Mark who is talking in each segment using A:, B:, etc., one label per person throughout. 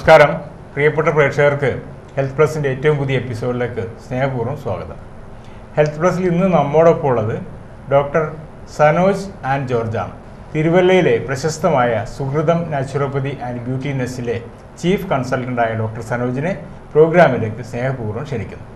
A: നമസ്കാരം പ്രിയപ്പെട്ട പ്രേക്ഷകർക്ക് ഹെൽത്ത് പ്ലസിൻ്റെ ഏറ്റവും പുതിയ എപ്പിസോഡിലേക്ക് സ്നേഹപൂർവ്വം സ്വാഗതം. ഹെൽത്ത് പ്ലസിൽ ഇന്ന് നമ്മോടൊപ്പം ഉള്ളത് ഡോക്ടർ സനോജ് ആൻഡ് ജോർജാണ്. തിരുവല്ലയിലെ പ്രശസ്തമായ സുഹൃതം നാച്ചുറോപ്പതി ആൻഡ് ബ്യൂട്ടി നെസ്സിലെ ചീഫ് കൺസൾട്ടൻ്റായ ഡോക്ടർ സനോജിനെ പ്രോഗ്രാമിലേക്ക് സ്നേഹപൂർവ്വം ക്ഷണിക്കുന്നു.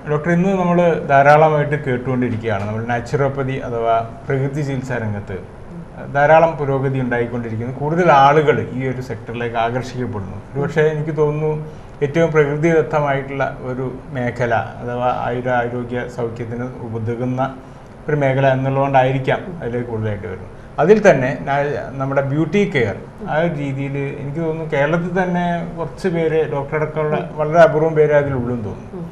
A: ഡോക്ടർ, ഇന്ന് നമ്മൾ ധാരാളമായിട്ട് കേട്ടുകൊണ്ടിരിക്കുകയാണ്. നമ്മൾ നാച്ചുറോപ്പതി അഥവാ പ്രകൃതി ചികിത്സാ രംഗത്ത് ധാരാളം പുരോഗതി ഉണ്ടായിക്കൊണ്ടിരിക്കുന്നു. കൂടുതൽ ആളുകൾ ഈ ഒരു സെക്ടറിലേക്ക് ആകർഷിക്കപ്പെടുന്നു. ഒരുപക്ഷെ എനിക്ക് തോന്നുന്നു ഏറ്റവും പ്രകൃതിദത്തമായിട്ടുള്ള ഒരു മേഖല അഥവാ ആരോഗ്യ സൗഖ്യത്തിന് ഉതകുന്ന ഒരു മേഖല എന്നുള്ളതുകൊണ്ടായിരിക്കാം അതിലേക്ക് കൂടുതലായിട്ട് വരുന്നത്. അതിൽ തന്നെ നമ്മുടെ ബ്യൂട്ടി കെയർ ആ ഒരു രീതിയിൽ എനിക്ക് തോന്നുന്നു കേരളത്തിൽ തന്നെ കുറച്ച് പേര് ഡോക്ടറടക്കമുള്ള വളരെ അപൂർവം പേര് അതിലുള്ളെന്ന് തോന്നുന്നു.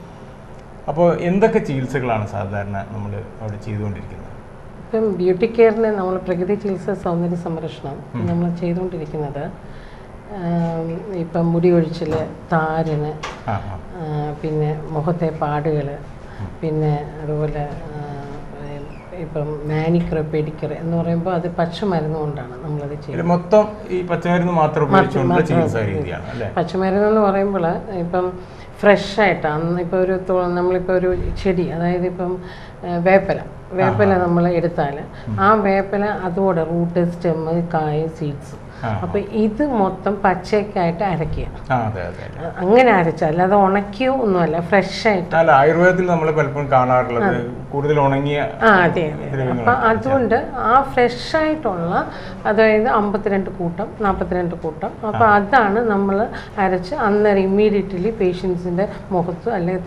A: അപ്പോൾ എന്തൊക്കെ ചികിത്സകളാണ് സാധാരണ നമ്മൾ അവിടെ ചെയ്തുകൊണ്ടിരിക്കുന്നത്?
B: ഇപ്പം ബ്യൂട്ടി കെയറിന് നമ്മൾ പ്രകൃതി ചികിത്സ സൗന്ദര്യ സംരക്ഷണം നമ്മൾ ചെയ്തുകൊണ്ടിരിക്കുന്നത് ഇപ്പം മുടി ഒഴിച്ചിൽ, താരന്, പിന്നെ മുഖത്തെ പാടുകൾ, പിന്നെ അതുപോലെ ഇപ്പം മാനിക്കർ, പെഡിക്കർ എന്ന് പറയുമ്പോൾ അത് പച്ചമരുന്ന് കൊണ്ടാണ് നമ്മളത് ചെയ്യുന്നത്.
A: മൊത്തം ഈ പച്ചമരുന്ന് മാത്രം ഉപയോഗിച്ചുകൊണ്ടുള്ള ചികിത്സാ രീതിയാണ് അല്ലേ?
B: പച്ചമരുന്ന് എന്ന് പറയുമ്പോൾ ഇപ്പം ഫ്രഷായിട്ട് ഇപ്പോൾ നമ്മളിപ്പോൾ ഒരു ചെടി, അതായത് ഇപ്പം വേപ്പില നമ്മൾ എടുത്താൽ ആ വേപ്പില അതോടെ റൂട്ട്, സ്റ്റെമ്മ്, കായ, സീഡ്സ്, അപ്പോൾ ഇത് മൊത്തം പച്ചക്കായിട്ട് അരയ്ക്കുക. അങ്ങനെ അരച്ചാൽ അല്ലാതെ ഉണക്കിയോ ഒന്നുമല്ല, ഫ്രഷായിട്ട്.
A: ആയുർവേദത്തിൽ നമ്മൾ പലപ്പോഴും കാണാറുള്ളത് കൂടുതൽ ഉണങ്ങിയ.
B: അതെ. അപ്പം അതുകൊണ്ട് ആ ഫ്രഷായിട്ടുള്ള, അതായത് 52 കൂട്ടം 42 കൂട്ടം, അപ്പോൾ അതാണ് നമ്മൾ അരച്ച് അന്നേരം ഇമ്മീഡിയറ്റ്ലി പേഷ്യൻസിൻ്റെ മുഖത്ത് അല്ലെങ്കിൽ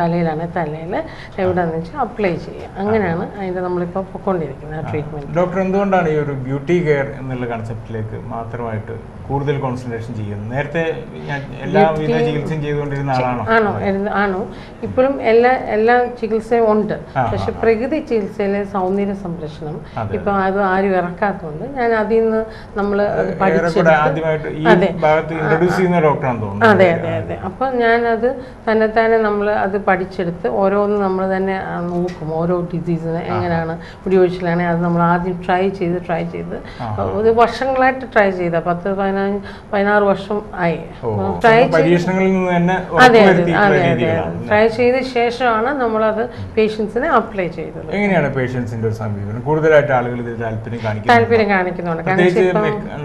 B: തലയിലാണെങ്കിൽ തലയിൽ എവിടെയാണെന്ന് വെച്ചാൽ അപ്ലൈ ചെയ്യുക. അങ്ങനെയാണ് അതിൻ്റെ നമ്മളിപ്പോൾ പൊയ്ക്കൊണ്ടിരിക്കുന്നത് ട്രീറ്റ്മെൻറ്റ്.
A: ഡോക്ടർ, എന്തുകൊണ്ടാണ് ഈ ഒരു ബ്യൂട്ടി കെയർ എന്നുള്ള കൺസെപ്റ്റിലേക്ക് മാത്രമായിട്ട് കൂടുതൽ കോൺസെൻട്രേഷൻ ചെയ്യുന്നത്? നേരത്തെ എല്ലാവിധ ചികിത്സയും ചെയ്തുകൊണ്ടിരുന്ന ആളാണോ?
B: ആണോ ഇപ്പോഴും എല്ലാ ചികിത്സയും ഉണ്ട്. പക്ഷെ പ്രകൃതി ചികിത്സയിലെ സൗന്ദര്യ സംരക്ഷണം ഇപ്പം അത് ആരും ഇറക്കാത്തതുകൊണ്ട് ഞാൻ അതിൽ നിന്ന് നമ്മൾ അതെ. അപ്പം ഞാനത് തന്നെത്താനെ നമ്മൾ അത് പഠിച്ചെടുത്ത് ഓരോന്ന് നമ്മൾ തന്നെ നോക്കും. ഓരോ ഡിസീസിന് എങ്ങനെയാണ് മുടി ഒഴിച്ചിലാണെങ്കിൽ അത് നമ്മൾ ആദ്യം ട്രൈ ചെയ്ത് ഒരു വർഷങ്ങളായിട്ട് ട്രൈ ചെയ്ത 10-16 വർഷം ആയി ട്രൈ ചെയ്ത ശേഷമാണ് നമ്മളത് പേഷ്യൻസിനെ അപ്ലൈ ചെയ്തത്.
A: എങ്ങനെയാണ് പേഷ്യൻസിന്റെ ഒരു സമീപനം? കൂടുതലായിട്ട് ആളുകൾ ഇതിൽ താല്പര്യം കാണിക്കുന്നുണ്ട്.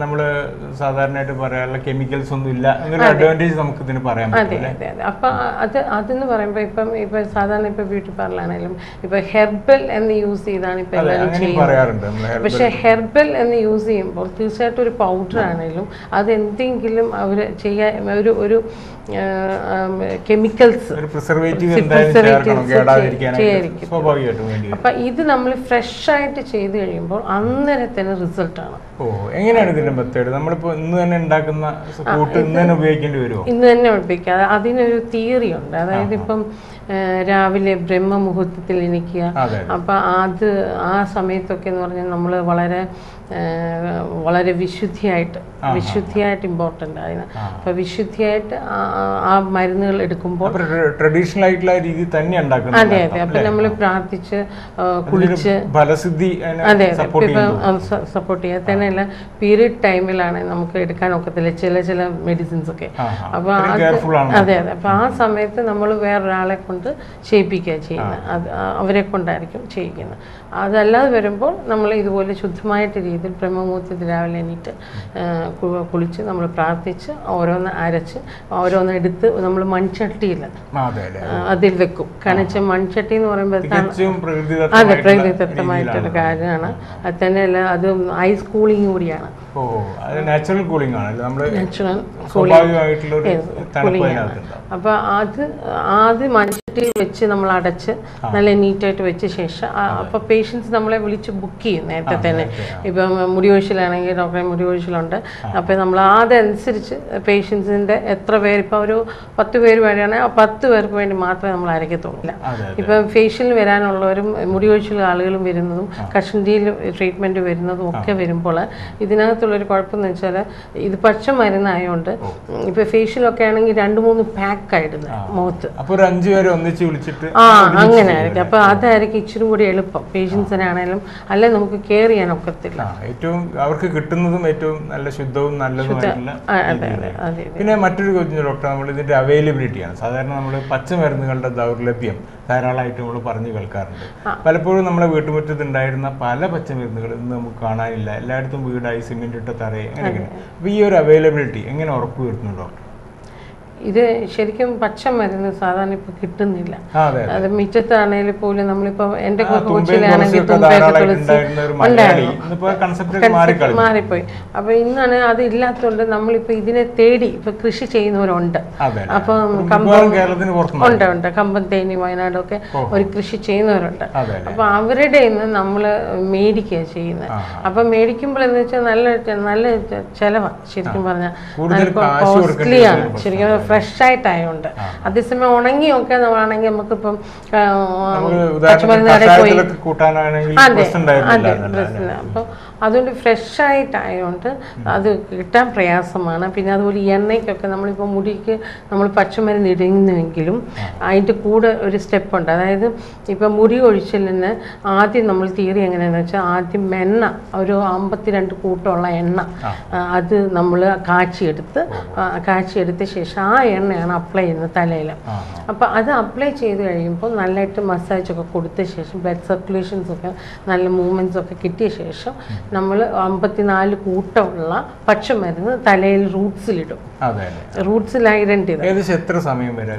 A: നമ്മൾ സാധാരണയായിട്ട് പറയാനുള്ള കെമിക്കൽസ് ഒന്നും ഇല്ല എന്നൊരു അഡ്വാൻറ്റേജ് നമുക്ക് ഇതിന് പറയാൻ പറ്റും.
B: അതെ. അപ്പം അതെന്ന് പറയുമ്പോൾ ഇപ്പം സാധാരണ ഇപ്പൊ ബ്യൂട്ടി പാർലറാണെങ്കിലും ഇപ്പൊ ഹെർബൽ എന്ന് യൂസ് ചെയ്താണ് ഇപ്പൊ എല്ലാവരും ചെയ്യുന്നത്. പക്ഷെ ഹെർബൽ എന്ന് യൂസ് ചെയ്യുമ്പോൾ തീർച്ചയായിട്ടും ഒരു പൗഡർ ആണെങ്കിലും അതെന്തെങ്കിലും അവർ ചെയ്യാൻ ഒരു കെമിക്കൽസ് അപ്പൊ ഇത് നമ്മൾ ഫ്രഷ് ആയിട്ട് ചെയ്ത് കഴിയുമ്പോൾ അന്നേരത്തിന് റിസൾട്ടാണ്.
A: എങ്ങനെയാണ് ഇതിന്റെ മെത്തേഡ്? നമ്മളിപ്പോ ഇന്ന് തന്നെ ഉണ്ടാക്കുന്ന ഇന്ന് തന്നെ ഉപയോഗിക്കേണ്ടി വരുമോ?
B: ഇന്ന് തന്നെ ഉപയോഗിക്കാം. അതിനൊരു തിയറി ഉണ്ട്. അതായത് ഇപ്പം രാവിലെ ബ്രഹ്മമുഹൂർത്തത്തിൽ എണീക്കുക. അപ്പം ആ സമയത്തൊക്കെ എന്ന് പറഞ്ഞാൽ നമ്മൾ വളരെ വിശുദ്ധിയായിട്ട് ഇമ്പോർട്ടൻ്റ് ആയിരുന്നു. അപ്പം വിശുദ്ധിയായിട്ട് ആ മരുന്നുകൾ എടുക്കുമ്പോൾ
A: ട്രഡീഷണൽ ആയിട്ടുള്ള രീതി തന്നെ ഉണ്ടാക്കുന്നത്.
B: അതെ. അപ്പം നമ്മൾ പ്രാർത്ഥിച്ച് കുളിച്ച് സപ്പോർട്ട് ചെയ്യുക തന്നെയല്ല. പീരിയഡ് ടൈമിലാണ് നമുക്ക് എടുക്കാൻ ഒക്കത്തില്ല ചില മെഡിസിൻസ് ഒക്കെ. അപ്പോൾ അതെ. അപ്പം ആ സമയത്ത് നമ്മൾ വേറൊരാളെ കൊണ്ട് ചെയ്യിപ്പിക്കുക ചെയ്യുന്നത്. അവരെ കൊണ്ടായിരിക്കും ചെയ്യിക്കുന്നത്. അതല്ലാതെ വരുമ്പോൾ നമ്മൾ ഇതുപോലെ ശുദ്ധമായിട്ട് രീതിയിൽ ബ്രഹ്മമുഹൂർത്തത്തിൽ രാവിലെ എണീറ്റ് കുളിച്ച് നമ്മൾ പ്രാർത്ഥിച്ച് ഓരോന്ന് അരച്ച് ഓരോന്ന് എടുത്ത് നമ്മൾ മൺചട്ടിയിൽ അതിൽ വെക്കും. കാരണം മൺചട്ടി എന്ന് പറയുമ്പോൾ അതെ പ്രകൃതിദത്തമായിട്ടൊരു കാര്യമാണ്. അത് തന്നെയല്ല, അത് ഐസ് കൂളിംഗ് കൂടിയാണ്.
A: നാച്ചുറൽ കൂളിംഗ്
B: ആണ്. അപ്പോൾ അത് മൺചട്ടി വെച്ച് നമ്മൾ അടച്ച് നല്ല നീറ്റായിട്ട് വെച്ച ശേഷം അപ്പോൾ പേഷ്യൻസ് നമ്മളെ വിളിച്ച് ബുക്ക് ചെയ്യും നേരത്തെ തന്നെ. ഇപ്പം മുടി കൊഴിച്ചിലാണെങ്കിൽ ഡോക്ടറെ മുടി കൊഴിച്ചിലുണ്ട്, അപ്പോൾ നമ്മൾ അതനുസരിച്ച് പേഷ്യൻസിൻ്റെ എത്ര പേര്, ഇപ്പോൾ ഒരു 10 പേര് വരെയാണെങ്കിൽ ആ 10 പേർക്ക് വേണ്ടി മാത്രമേ നമ്മൾ അരയ്ക്കത്തുള്ളൂ. ഇപ്പം ഫേഷ്യൽ വരാനുള്ളവരും മുടി കൊഴിച്ചിൽ ആളുകളും വരുന്നതും കഷണ്ടിയിൽ ട്രീറ്റ്മെൻറ്റ് വരുന്നതും ഒക്കെ വരുമ്പോൾ ഇതിനകത്തുള്ളൊരു കുഴപ്പമെന്ന് വെച്ചാൽ ഇത് പച്ചമരുന്നായതുകൊണ്ട് ഇപ്പോൾ ഫേഷ്യലൊക്കെ ആണെങ്കിൽ 2-3 പാക്കായിടുന്നത് മുഖത്ത്. അങ്ങനെ ആയിരിക്കും. അപ്പൊ അതായിരിക്കും ഇച്ചിരി കൂടി എളുപ്പം പേഷ്യൻസിനാണേലും, അല്ലെ നമുക്ക് കെയർ ചെയ്യാൻ ഒക്കത്തില്ല.
A: ഏറ്റവും അവർക്ക് കിട്ടുന്നതും ഏറ്റവും നല്ല ശുദ്ധവും നല്ലതുമായിട്ടുള്ള. പിന്നെ മറ്റൊരു ചോദ്യം ഡോക്ടർ, നമ്മൾ ഇതിന്റെ അവൈലബിലിറ്റിയാണ്. സാധാരണ നമ്മൾ പച്ചമരുന്നുകളുടെ ദൗർലഭ്യം ധാരാളമായിട്ട് നമ്മൾ പറഞ്ഞു കേൾക്കാറുണ്ട്. പലപ്പോഴും നമ്മുടെ വീട്ടുമുറ്റത്ത് ഉണ്ടായിരുന്ന പല പച്ചമരുന്നുകൾ ഇന്ന് നമുക്ക് കാണാനില്ല. എല്ലായിടത്തും വീടായി, സിമെന്റ് ഇട്ട തറയെ, അങ്ങനെയൊക്കെ. അപ്പൊ ഈ ഒരു അവൈലബിലിറ്റി എങ്ങനെ ഉറപ്പുവരുത്തുന്നു ഡോക്ടർ?
B: ഇത് ശരിക്കും പച്ചമരുന്ന് സാധാരണ ഇപ്പൊ കിട്ടുന്നില്ല. അത് മിറ്റത്താണെങ്കിൽ പോലും നമ്മളിപ്പോ എന്റെ കൊച്ചിലാണെങ്കിൽ മാറിപ്പോയി. അപ്പൊ ഇന്നാണ് അത് ഇല്ലാത്തതുകൊണ്ട് നമ്മളിപ്പോ ഇതിനെ തേടി ഇപ്പൊ കൃഷി ചെയ്യുന്നവരുണ്ട്. അപ്പൊ ഉണ്ട് കമ്പം, തേനി, വയനാടൊക്കെ ഒരു കൃഷി ചെയ്യുന്നവരുണ്ട്. അപ്പൊ അവരുടെ നമ്മള് മേടിക്കുക ചെയ്യുന്നത്. അപ്പൊ മേടിക്കുമ്പോൾ എന്ന് വെച്ചാൽ നല്ല ചെലവാണ് ശരിക്കും പറഞ്ഞാൽ, കോസ്റ്റ്ലിയാണ് ശരിക്കും, ഫ്രഷ് ആയിട്ടായതുകൊണ്ട്. അതേസമയം ഉണങ്ങിയൊക്കെ നമ്മളാണെങ്കിൽ നമുക്കിപ്പം പച്ചമരുന്ന് പോയി അതെ പ്രശ്നം. അപ്പം അതുകൊണ്ട് ഫ്രഷ് ആയിട്ടായതുകൊണ്ട് അത് കിട്ടാൻ പ്രയാസമാണ്. പിന്നെ അതുപോലെ എണ്ണയ്ക്കൊക്കെ നമ്മളിപ്പോൾ മുടിക്ക് നമ്മൾ പച്ചമരുന്ന് ഇടുന്നുവെങ്കിലും അതിൻ്റെ കൂടെ ഒരു സ്റ്റെപ്പുണ്ട്. അതായത് ഇപ്പം മുടി ഒഴിച്ചിലിന് ആദ്യം നമ്മൾ തിയറി എങ്ങനെയാണെന്ന് വെച്ചാൽ ആദ്യം എണ്ണ ഒരു 52 കൂട്ടമുള്ള എണ്ണ അത് നമ്മൾ കാച്ചിയെടുത്ത ശേഷം ആ എണ്ണയാണ് അപ്ലൈ ചെയ്യുന്നത് തലയിൽ. അപ്പോൾ അത് അപ്ലൈ ചെയ്ത് കഴിയുമ്പോൾ നല്ലതായിട്ട് മസാജൊക്കെ കൊടുത്ത ശേഷം ബ്ലഡ് സർക്കുലേഷൻസൊക്കെ നല്ല മൂവ്മെൻറ്റ്സൊക്കെ കിട്ടിയ ശേഷം നമ്മൾ 54 കൂട്ടമുള്ള പച്ചമരുന്ന് തലയിൽ റൂട്ട്സിലിടും. റൂട്ട്സിൽ ഐഡന്റി
A: എത്ര സമയം വരെ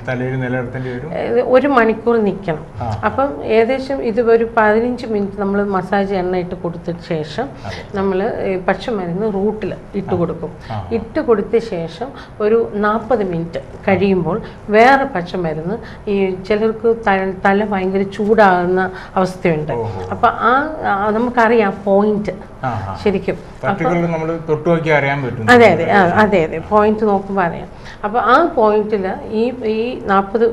A: തലയിൽ നിലനിർത്തേണ്ടി വരും?
B: 1 മണിക്കൂർ നിൽക്കണം. അപ്പം ഏകദേശം ഇത് ഒരു 15 മിനിറ്റ് നമ്മൾ മസാജ് എണ്ണ ഇട്ട് കൊടുത്തതിന് ശേഷം നമ്മൾ പച്ചമരുന്ന് റൂട്ടിൽ ഇട്ട് കൊടുക്കും. ഇട്ട് കൊടുത്ത ശേഷം ഒരു 40 മിനിറ്റ് കഴിയുമ്പോൾ വേറെ പച്ചമരുന്ന്, ഈ ചിലർക്ക് തല ഭയങ്കര ചൂടാകുന്ന അവസ്ഥയുണ്ട്. അപ്പം നമുക്കറിയാം പോയിന്റ് ശരിക്കും, അതെ പോയിന്റ് നോക്കുമ്പോൾ അറിയാം. അപ്പോൾ ആ പോയിന്റിൽ ഈ 40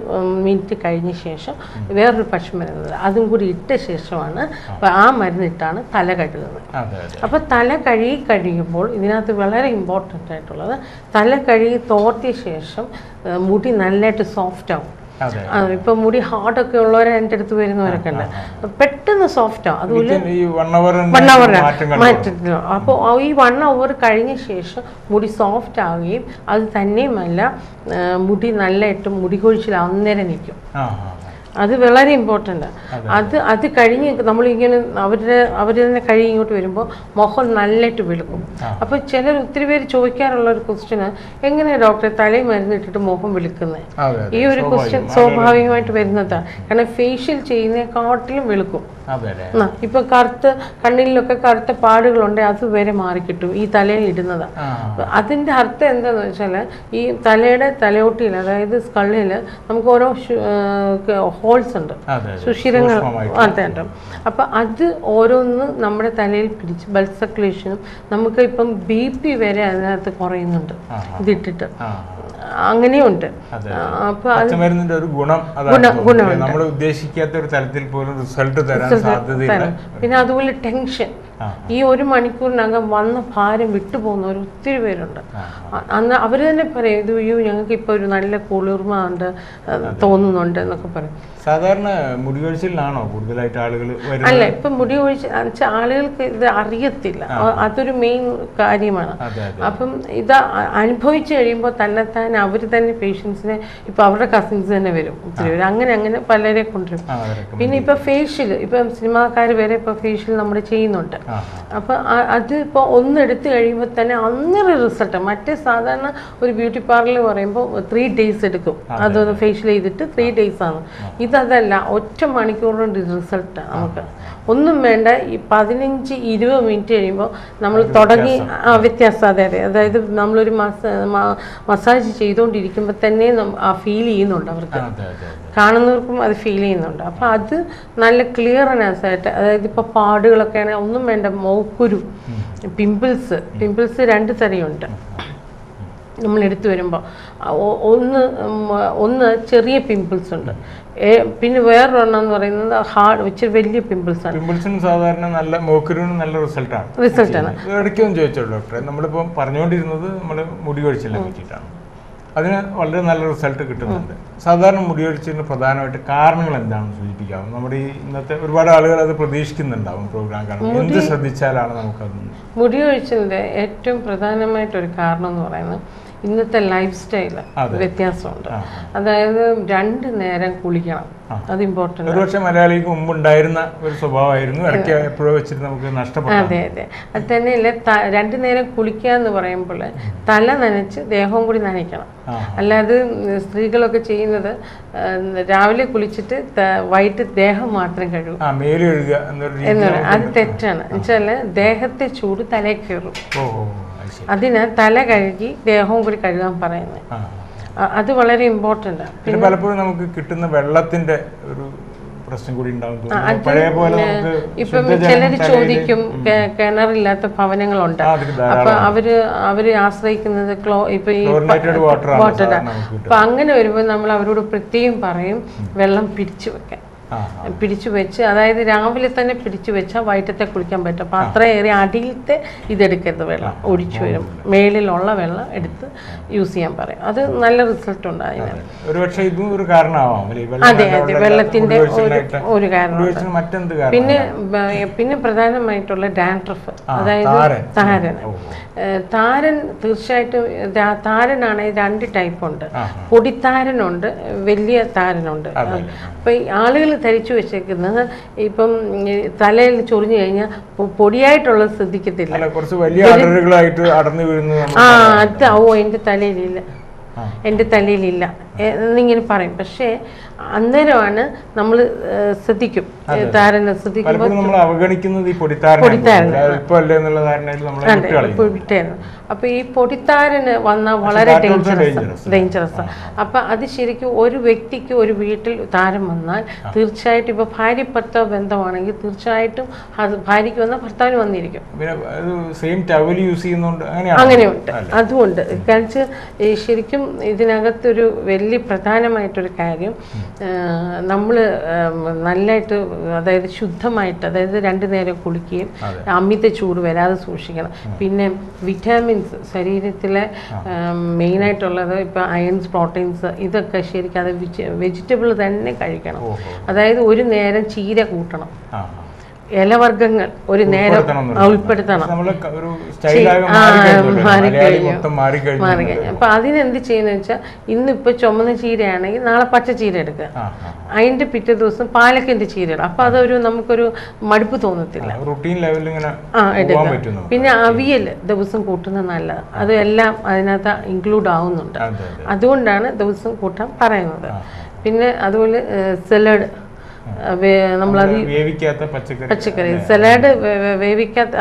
B: മിനിറ്റ് കഴിഞ്ഞ ശേഷം വേറൊരു പച്ചമരുന്ന് അതും കൂടി ഇട്ട ശേഷമാണ് ആ മരുന്നിട്ടാണ് തല കഴുകുന്നത്. അപ്പോൾ തല കഴുകി കഴിയുമ്പോൾ ഇതിനകത്ത് വളരെ ഇമ്പോർട്ടൻ്റ് ആയിട്ടുള്ളത്, തല കഴുകി തോർത്തിയ ശേഷം മുടി നല്ലതായിട്ട് സോഫ്റ്റ് ആവും. ഇപ്പൊ മുടി ഹാർഡൊക്കെ ഉള്ളവരെ എൻ്റെ അടുത്ത് വരുന്നവരൊക്കെ ഉണ്ട്, പെട്ടെന്ന് സോഫ്റ്റ് ആവും. അതുപോലെ 1 അവർ മാറ്റത്തില്ല. അപ്പോൾ ഈ 1 അവർ കഴിഞ്ഞ ശേഷം മുടി സോഫ്റ്റ് ആവുകയും അത് തന്നെയുമല്ല മുടി നല്ലതായിട്ട് മുടി കൊഴിച്ചിൽ അന്നേരം നിൽക്കും. അത് വളരെ ഇമ്പോർട്ടൻ്റ്. അത് കഴിഞ്ഞ് നമ്മളിങ്ങനെ അവർ തന്നെ കഴിഞ്ഞ് ഇങ്ങോട്ട് വരുമ്പോൾ മുഖം നല്ലതായിട്ട് വെളുക്കും. അപ്പോൾ ഒത്തിരി പേര് ചോദിക്കാറുള്ള ഒരു ക്വസ്റ്റ്യന്, എങ്ങനെയാണ് ഡോക്ടറെ തലയിൽ മരുന്നിട്ടിട്ട് മുഖം വെളുക്കുന്നത്? ഈ ഒരു ക്വസ്റ്റ്യൻ സ്വാഭാവികമായിട്ട് വരുന്നതാണ്. കാരണം ഫേഷ്യൽ ചെയ്യുന്നതിനെക്കാട്ടിലും വെളുക്കും. ഇപ്പൊ കണ്ണിലൊക്കെ കറുത്ത പാടുകളുണ്ട്, അത് വരെ മാറിക്കിട്ടും ഈ തലയിൽ ഇടുന്നതാണ്. അതിന്റെ അർത്ഥം എന്താന്ന് വെച്ചാൽ ഈ തലയോട്ടിയിൽ, അതായത് സ്കള്ളിൽ നമുക്ക് ഓരോ ഹോൾസ് ഉണ്ട്, സുഷിരങ്ങൾ. അതെ. അപ്പൊ അത് ഓരോന്ന് നമ്മുടെ തലയിൽ പിടിച്ച് ബ്ലഡ് സർക്കുലേഷനും നമുക്ക് ഇപ്പം BP വരെ അതിനകത്ത് കുറയുന്നുണ്ട് ഇതിട്ടിട്ട്. അങ്ങനെയുണ്ട്. അപ്പൊ
A: ഒരു ഗുണം നമ്മൾ ഉദ്ദേശിക്കാത്ത ഒരു തലത്തിൽ പോലും റിസൾട്ട് തരാൻ സാധ്യതയില്ല.
B: പിന്നെ അതുപോലെ ടെൻഷൻ, ഈ 1 മണിക്കൂറിനകം വന്ന ഭാരം വിട്ടുപോകുന്നവർ ഒത്തിരി പേരുണ്ട്. അന്ന് അവർ തന്നെ പറയും, ഇത് ഞങ്ങൾക്ക് ഇപ്പൊ ഒരു നല്ല കുളിർമ ഉണ്ട് തോന്നുന്നുണ്ട് എന്നൊക്കെ പറയും.
A: സാധാരണ മുടി കൊഴിച്ചിലാണോ കൂടുതലായിട്ട് ആളുകൾ?
B: അല്ല, ഇപ്പൊ മുടി കൊഴിച്ചിൽ ആളുകൾക്ക് ഇത് അറിയത്തില്ല, അതൊരു മെയിൻ കാര്യമാണ്. അപ്പം ഇത് അനുഭവിച്ചു കഴിയുമ്പോൾ തന്നെത്താൻ അവർ തന്നെ പേഷ്യൻസിനെ, ഇപ്പൊ അവരുടെ കസിൻസ് തന്നെ വരും ഒത്തിരി പേര്, അങ്ങനെ പലരെ കൊണ്ടുവരും. പിന്നെ ഇപ്പൊ ഫേഷ്യൽ, ഇപ്പൊ സിനിമാക്കാർ വരെ ഇപ്പൊ ഫേഷ്യൽ നമ്മൾ ചെയ്യുന്നുണ്ട്. അപ്പോൾ അത് ഇപ്പോൾ ഒന്നെടുത്ത് കഴിയുമ്പോൾ തന്നെ അന്നേരം റിസൾട്ട്. മറ്റേ സാധാരണ ഒരു ബ്യൂട്ടി പാർലർ പറയുമ്പോൾ 3 days എടുക്കും അതൊന്ന് ഫേഷ്യൽ ചെയ്തിട്ട് 3 days ആണ്. ഇതല്ല, ഒറ്റ മണിക്കൂറിൻ്റെ റിസൾട്ടാണ് നമുക്ക്. ഒന്നും വേണ്ട, ഈ 15-20 മിനിറ്റ് കഴിയുമ്പോൾ നമ്മൾ തുടങ്ങി വ്യത്യാസം. അതായത് നമ്മളൊരു മസാജ് ചെയ്തുകൊണ്ടിരിക്കുമ്പോൾ തന്നെ ആ ഫീൽ ചെയ്യുന്നുണ്ട്, അവർക്ക് കാണുന്നവർക്കും അത് ഫീൽ ചെയ്യുന്നുണ്ട്. അപ്പോൾ അത് നല്ല ക്ലിയർനെസ് ആയിട്ട്, അതായത് ഇപ്പോൾ പാടുകളൊക്കെ ആണെങ്കിൽ ഒന്നും വേണ്ട, മോക്കുരു, പിമ്പിൾസ് 2 തരമുണ്ട് നമ്മൾ എടുത്തു വരുമ്പോൾ. ഒന്ന് ചെറിയ പിമ്പിൾസ് ഉണ്ട്, പിന്നെ വേറൊരെണ്ണം എന്ന് പറയുന്നത് ഹാർഡ് ഇച്ചിരി വലിയ പിമ്പിൾസ് ആണ്.
A: പിമ്പിൾസിന് സാധാരണ നല്ല മോക്കുരുവിന് നല്ല റിസൾട്ടാണ്. ഇടയ്ക്കൊന്നും ചോദിച്ചോളൂ ഡോക്ടറെ, നമ്മളിപ്പോൾ പറഞ്ഞുകൊണ്ടിരുന്നത് നമ്മൾ മുടി കൊഴിച്ചിലിനെ പറ്റിയിട്ടാണ്. അതിന് വളരെ നല്ല റിസൾട്ട് കിട്ടുന്നുണ്ട്. സാധാരണ മുടി കൊഴിച്ചിലിന് പ്രധാനമായിട്ട് കാരണങ്ങൾ എന്താണെന്ന് സൂചിപ്പിക്കാവും? നമ്മുടെ ഈ ഇന്നത്തെ ഒരുപാട് ആളുകൾ അത് പ്രതീക്ഷിക്കുന്നുണ്ടാവും പ്രോഗ്രാം കാണുമ്പോൾ. എന്ത് ശ്രദ്ധിച്ചാലാണ് നമുക്കത്?
B: മുടി കൊഴിച്ചിലിൻ്റെ ഏറ്റവും പ്രധാനമായിട്ടൊരു കാരണം എന്ന് പറയുന്നത് ഇന്നത്തെ ലൈഫ് സ്റ്റൈല് വ്യത്യാസമുണ്ട്. അതായത് 2 നേരം കുളിക്കണം, അത് ഇമ്പോർട്ടൻ്റ്.
A: ഒരുപക്ഷെ മലയാളിക്ക് മുമ്പ് ഉണ്ടായിരുന്ന ഒരു സ്വഭാവമായിരുന്നു, ഇടയ്ക്ക് എപ്പോഴും വെച്ചിട്ട് നമുക്ക് നഷ്ടപ്പെട്ടു.
B: അതെ. അത് തന്നെയല്ല, 2 നേരം കുളിക്കുക എന്ന് പറയുമ്പോൾ തല നനച്ച് ദേഹവും കൂടി നനയ്ക്കണം. അല്ലാതെ സ്ത്രീകളൊക്കെ ചെയ്യുന്നത് രാവിലെ കുളിച്ചിട്ട് വൈകിട്ട് ദേഹം മാത്രം കഴുകും എന്ന് പറയും. അത് തെറ്റാണ്. എന്നുവെച്ചാൽ ദേഹത്തെ ചൂട് തലയിൽ കയറും. അതിന് തല കഴുകി ദേഹവും കൂടി കഴുകാൻ പറയുന്നത്. അത് വളരെ ഇമ്പോർട്ടൻ്റ് ആണ്.
A: പിന്നെ പലപ്പോഴും നമുക്ക് കിട്ടുന്ന വെള്ളത്തിന്റെ ഒരു പ്രശ്നം കൂടി ഉണ്ടാവും.
B: ഇപ്പം ചിലർ ചോദിക്കും, കിണറില്ലാത്ത ഭവനങ്ങളുണ്ട്, അപ്പൊ അവര് ആശ്രയിക്കുന്നത് ഇപ്പൊ ഈ വാട്ടറാണ്. അപ്പൊ അങ്ങനെ വരുമ്പോൾ നമ്മൾ അവരോട് പ്രത്യേകം പറയും വെള്ളം പിടിച്ചു വെക്കാൻ. പിടിച്ചു വെച്ച്, അതായത് രാവിലെ തന്നെ പിടിച്ചു വെച്ചാൽ വൈകിട്ടത്തെ കുളിക്കാൻ പറ്റും. അപ്പോൾ അത്രയേറെ അടിയിലത്തെ ഇതെടുക്കരുത്, വെള്ളം ഒഴിച്ചു വരും, മേളിലുള്ള വെള്ളം എടുത്ത് യൂസ് ചെയ്യാൻ പറയും. അത് നല്ല റിസൾട്ട് ഉണ്ട് അതിന്. അതെ, വെള്ളത്തിന്റെ ഒരു കാരണം. പിന്നെ പ്രധാനമായിട്ടുള്ള ഡാൻഡ്രഫ്, അതായത് താരൻ. തീർച്ചയായിട്ടും താരനാണെങ്കിൽ 2 ടൈപ്പ് ഉണ്ട്. പൊടിത്താരനുണ്ട്, വലിയ താരനുണ്ട്. അപ്പൊ ഈ ആളുകൾ ധരിച്ചു വെച്ചേക്കുന്നത് ഇപ്പം തലയിൽ ചൊറിഞ്ഞു കഴിഞ്ഞാൽ പൊടിയായിട്ടുള്ളത് ശ്രദ്ധിക്കത്തില്ല. എൻ്റെ തലയിലില്ല എന്നിങ്ങനെ പറയും. പക്ഷേ അന്നേരമാണ് നമ്മൾ ശ്രദ്ധിക്കും, താരനെ ശ്രദ്ധിക്കുമ്പോൾ അപ്പൊ ഈ പൊടിത്താരന് വന്നാൽ വളരെ ഡേഞ്ചറസ്. അപ്പൊ അത് ശരിക്കും ഒരു വ്യക്തിക്ക് ഒരു വീട്ടിൽ താരം വന്നാൽ തീർച്ചയായിട്ടും ഇപ്പൊ ഭാര്യ ഭർത്താവ് ബന്ധമാണെങ്കിൽ തീർച്ചയായിട്ടും ഭാര്യയ്ക്ക് വന്നാൽ ഭർത്താവിന് വന്നിരിക്കും. അങ്ങനെയുണ്ട്, അതുകൊണ്ട് കഴിച്ച് ശരിക്കും ഇതിനകത്തൊരു വലിയ പ്രധാനമായിട്ടൊരു കാര്യം, നമ്മൾ നല്ലതായിട്ട്, അതായത് ശുദ്ധമായിട്ട്, അതായത് 2 നേരം കുളിക്കുകയും അമിത ചൂട് വരാതെ സൂക്ഷിക്കണം. പിന്നെ വിറ്റാമിൻസ് ശരീരത്തിലെ മെയിനായിട്ടുള്ളത് ഇപ്പം അയൺസ്, പ്രോട്ടീൻസ്, ഇതൊക്കെ ശരിക്കും അത് വെജിറ്റബിൾ തന്നെ കഴിക്കണം. അതായത് 1 നേരം ചീര കൂട്ടണം, ഇലവർഗ്ഗങ്ങൾ 1 നേരം ഉൾപ്പെടുത്തണം. മാറിക്കഴിഞ്ഞു. അപ്പൊ അതിനെന്ത് ചെയ്യുന്ന വെച്ചാൽ ഇന്നിപ്പോ ചുമന്ന ചീരയാണെങ്കിൽ നാളെ പച്ച ചീര എടുക്കുക, അതിന്റെ പിറ്റേ ദിവസം പാലക്കിന്റെ ചീര ഇടുക. അപ്പൊ അതൊരു നമുക്കൊരു മടുപ്പ് തോന്നത്തില്ല, എടുക്കുക. പിന്നെ അവിയൽ ദിവസം കൂട്ടുന്നത് നല്ലത്, അത് എല്ലാം അതിനകത്ത് ഇൻക്ലൂഡ് ആവുന്നുണ്ട്. അതുകൊണ്ടാണ് ദിവസം കൂട്ടാൻ പറയുന്നത്. പിന്നെ അതുപോലെ സലാഡ്, നമ്മളത് പച്ചക്കറി സലാഡ് വേവിക്കാത്ത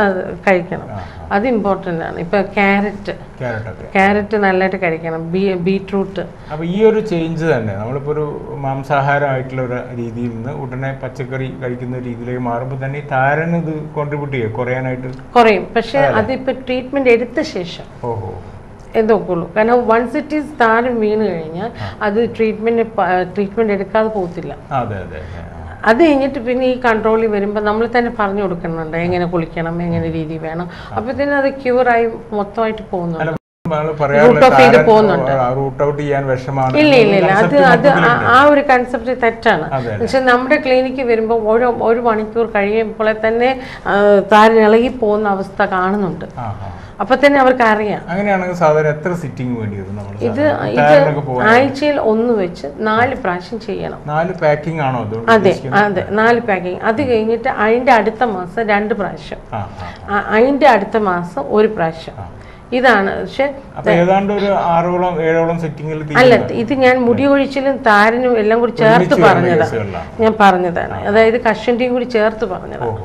B: കഴിക്കണം, അത് ഇമ്പോർട്ടൻ്റ് ആണ്. ഇപ്പൊ ക്യാരറ്റ് നല്ലതായിട്ട് കഴിക്കണം, ബീട്രൂട്ട്.
A: അപ്പോൾ ഈ ഒരു ചേഞ്ച് തന്നെ നമ്മളിപ്പോൾ ഒരു മാംസാഹാരമായിട്ടുള്ള ഒരു രീതിയിൽ നിന്ന് ഉടനെ പച്ചക്കറി കഴിക്കുന്ന രീതിയിലേക്ക് മാറുമ്പോൾ തന്നെ ഈ താരന് ഇത് കോൺട്രിബ്യൂട്ട് ചെയ്യും, കുറയും. പക്ഷെ അതിപ്പോൾ ട്രീറ്റ്മെന്റ് എടുത്ത ശേഷം എന്തൊക്കെയുള്ളൂ. കാരണം വൺസ് ഇറ്റ് ഈസ് താരം വീണ് കഴിഞ്ഞാൽ അത് ട്രീറ്റ്മെന്റ് എടുക്കാതെ പോകത്തില്ല. അത് കഴിഞ്ഞിട്ട് പിന്നെ ഈ കൺട്രോളിൽ വരുമ്പോൾ നമ്മൾ തന്നെ പറഞ്ഞു കൊടുക്കുന്നുണ്ട് എങ്ങനെ കുളിക്കണം, എങ്ങനെ രീതി വേണം. അപ്പോഴത്തേനും അത് ക്യൂറായി മൊത്തമായിട്ട് പോകുന്നുണ്ട്. ഇല്ല, അത് ആ ഒരു കൺസെപ്റ്റ് തെറ്റാണ്. പക്ഷെ നമ്മുടെ ക്ലിനിക്ക് വരുമ്പോൾ 1 മണിക്കൂർ കഴിയുമ്പോൾ തന്നെ താരൻ ഇളകി പോകുന്ന അവസ്ഥ കാണുന്നുണ്ട്.
B: അപ്പൊ തന്നെ അവർക്ക് അറിയാം.
A: അങ്ങനെയാണെങ്കിൽ സാധാരണ എത്ര സിറ്റിംഗ് വേണ്ടി വരും?
B: ഇത് ആഴ്ചയിൽ 1 വെച്ച് 4 പ്രാവശ്യം ചെയ്യണം.
A: 4 പാക്കിംഗ് ആണോ?
B: അതെ അതെ, 4 പാക്കിംഗ്. അത് കഴിഞ്ഞിട്ട് അതിന്റെ അടുത്ത മാസം 2 പ്രാവശ്യം, അതിന്റെ അടുത്ത മാസം 1 പ്രാവശ്യം. ഇതാണ്. പക്ഷെ
A: ഏതാണ്ട് ഒരു 6-7 സെറ്റിംഗിൽ
B: അല്ല, ഇത് ഞാൻ മുടി ഒഴിച്ചിലും താരനും എല്ലാം കൂടി ചേർത്ത് പറഞ്ഞതാണ്. അതായത് കഷണ്ടിയും കൂടി ചേർത്ത് പറഞ്ഞതാണ്.